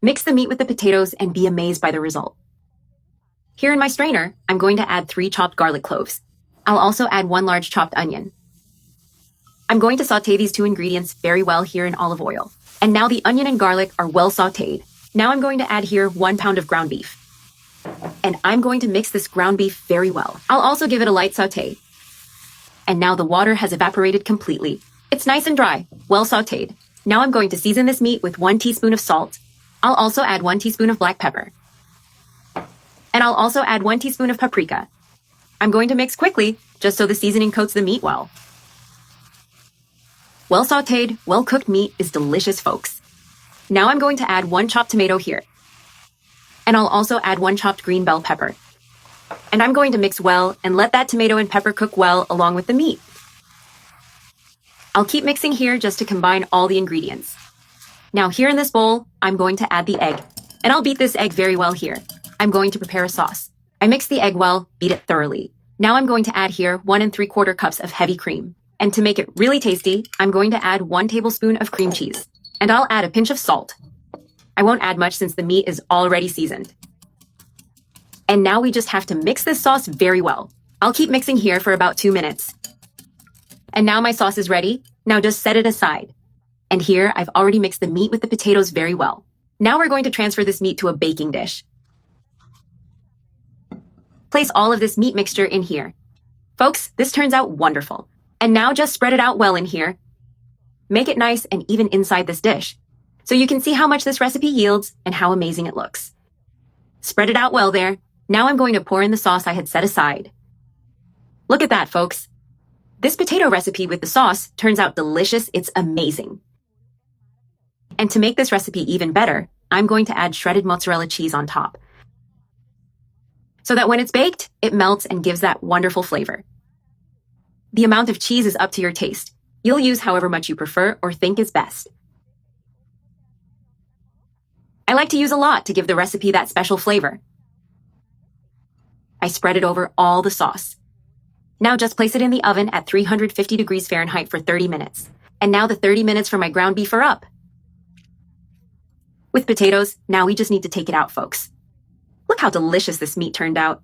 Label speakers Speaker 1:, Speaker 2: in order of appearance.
Speaker 1: Mix the meat with the potatoes and be amazed by the result. Here in my strainer, I'm going to add 3 chopped garlic cloves. I'll also add 1 large chopped onion. I'm going to saute these 2 ingredients very well here in olive oil. And now the onion and garlic are well sauteed. Now I'm going to add here 1 pound of ground beef. And I'm going to mix this ground beef very well. I'll also give it a light saute. And now the water has evaporated completely. It's nice and dry, well sauteed. Now I'm going to season this meat with 1 teaspoon of salt. I'll also add 1 teaspoon of black pepper. And I'll also add 1 teaspoon of paprika. I'm going to mix quickly, just so the seasoning coats the meat well. Well sauteed, well cooked meat is delicious, folks. Now I'm going to add 1 chopped tomato here. And I'll also add 1 chopped green bell pepper. And I'm going to mix well and let that tomato and pepper cook well along with the meat. I'll keep mixing here just to combine all the ingredients. Now here in this bowl, I'm going to add the egg. And I'll beat this egg very well here. I'm going to prepare a sauce. I mix the egg well, beat it thoroughly. Now I'm going to add here 1 3/4 cups of heavy cream. And to make it really tasty, I'm going to add 1 tablespoon of cream cheese. And I'll add a pinch of salt. I won't add much since the meat is already seasoned. And now we just have to mix this sauce very well. I'll keep mixing here for about 2 minutes. And now my sauce is ready. Now just set it aside. And here I've already mixed the meat with the potatoes very well. Now we're going to transfer this meat to a baking dish. Place all of this meat mixture in here. Folks, this turns out wonderful. And now just spread it out well in here. Make it nice and even inside this dish, so you can see how much this recipe yields and how amazing it looks. Spread it out well there. Now I'm going to pour in the sauce I had set aside. Look at that, folks. This potato recipe with the sauce turns out delicious. It's amazing. And to make this recipe even better, I'm going to add shredded mozzarella cheese on top, so that when it's baked, it melts and gives that wonderful flavor. The amount of cheese is up to your taste. You'll use however much you prefer or think is best. I like to use a lot to give the recipe that special flavor. I spread it over all the sauce. Now just place it in the oven at 350 degrees Fahrenheit for 30 minutes. And now the 30 minutes for my ground beef are up. With potatoes, now we just need to take it out, folks. Look how delicious this meat turned out.